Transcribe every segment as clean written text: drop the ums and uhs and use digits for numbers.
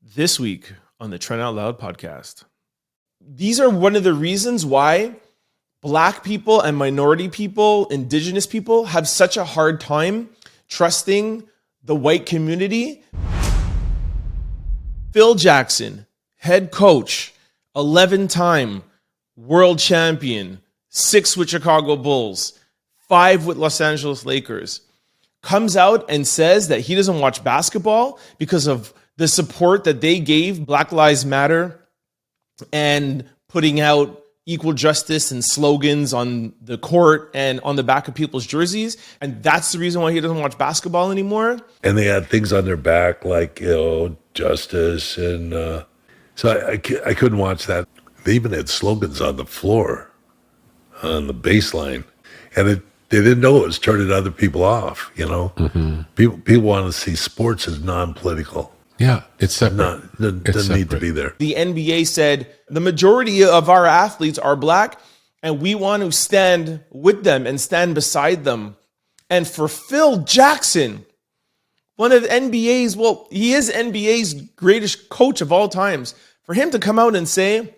This week on the Trent Out Loud Podcast. These are one of the reasons why Black people and minority people, Indigenous people, have such a hard time trusting the white community. Phil Jackson, head coach, 11-time world champion, 6 with Chicago Bulls, 5 with Los Angeles Lakers, comes out and says that he doesn't watch basketball because of the support that they gave Black Lives Matter and putting out equal justice and slogans on the court and on the back of people's jerseys. And that's the reason why he doesn't watch basketball anymore. And they had things on their back like, justice. And so I couldn't watch that. They even had slogans on the floor, on the baseline. And they didn't know it was turning other people off, Mm-hmm. People want to see sports as non-political. Yeah, it's separate. Doesn't need to be there. The NBA said the majority of our athletes are Black, and we want to stand with them and stand beside them. And for Phil Jackson, one of NBA's, he is NBA's greatest coach of all times, for him to come out and say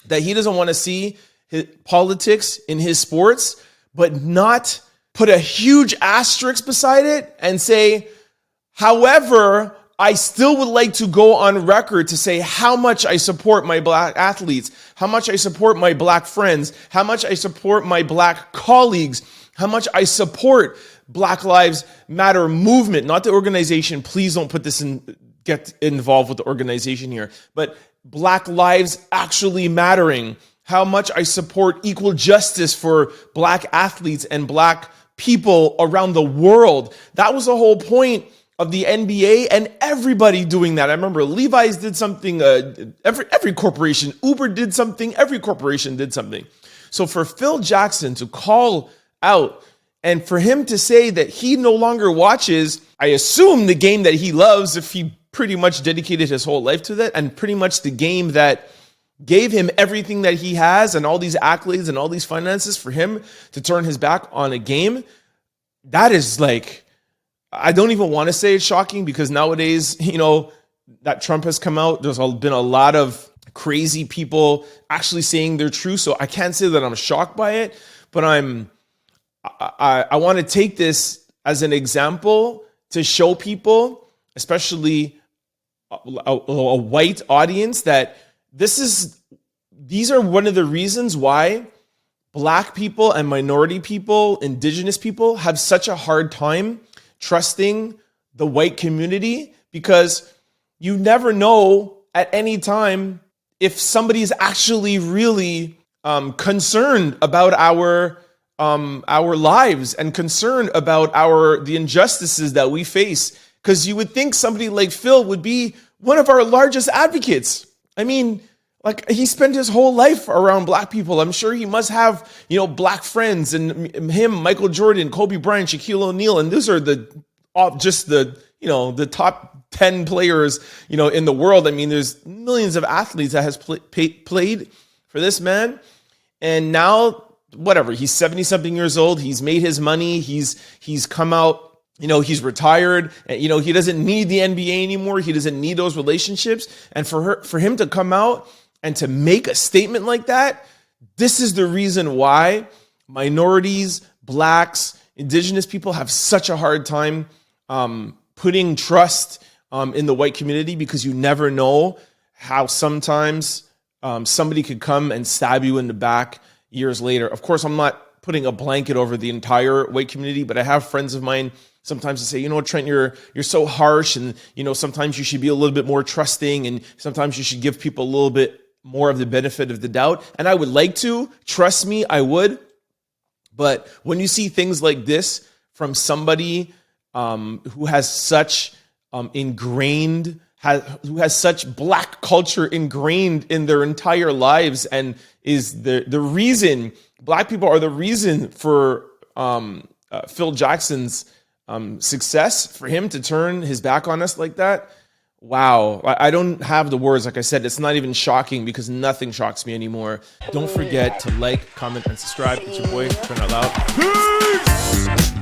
that he doesn't want to see politics in his sports, but not put a huge asterisk beside it and say, however, I still would like to go on record to say how much I support my Black athletes, how much I support my Black friends, how much I support my Black colleagues, how much I support Black Lives Matter movement, not the organization. Please don't put this in, get involved with the organization here, but Black lives actually mattering, how much I support equal justice for Black athletes and Black people around the world. That was the whole point of the NBA and everybody doing that. I remember Levi's did something, every corporation, Uber did something, every corporation did something. So for Phil Jackson to call out and for him to say that he no longer watches, I assume the game that he loves, if he pretty much dedicated his whole life to that, and pretty much the game that gave him everything that he has and all these accolades and all these finances, for him to turn his back on a game, that is like, I don't even want to say it's shocking because nowadays, that Trump has come out, there's been a lot of crazy people actually saying their truth. So I can't say that I'm shocked by it, but I want to take this as an example to show people, especially a white audience, that these are one of the reasons why Black people and minority people, Indigenous people, have such a hard time trusting the white community, because you never know at any time if somebody is actually really concerned about our lives and concerned about the injustices that we face. Because you would think somebody like Phil would be one of our largest advocates. I mean, like, he spent his whole life around Black people. I'm sure he must have, Black friends, and him, Michael Jordan, Kobe Bryant, Shaquille O'Neal, and those are the top 10 players, in the world. I mean, there's millions of athletes that has played for this man, and now whatever, he's 70-something years old. He's made his money. He's come out. He's retired. He doesn't need the NBA anymore. He doesn't need those relationships. And for him to come out and to make a statement like that, this is the reason why minorities, Blacks, Indigenous people have such a hard time putting trust in the white community, because you never know how sometimes somebody could come and stab you in the back years later. Of course, I'm not putting a blanket over the entire white community, but I have friends of mine sometimes they say, Trent, you're so harsh, and sometimes you should be a little bit more trusting, and sometimes you should give people a little bit more of the benefit of the doubt. And I would like to, trust me, I would. But when you see things like this from somebody who has such who has such Black culture ingrained in their entire lives, and is the reason, Black people are the reason for Phil Jackson's success, for him to turn his back on us like that. Wow. I don't have the words. Like I said, it's not even shocking, because nothing shocks me anymore. Don't forget to like, comment, and subscribe. It's your boy, Trent Out Loud. Peace!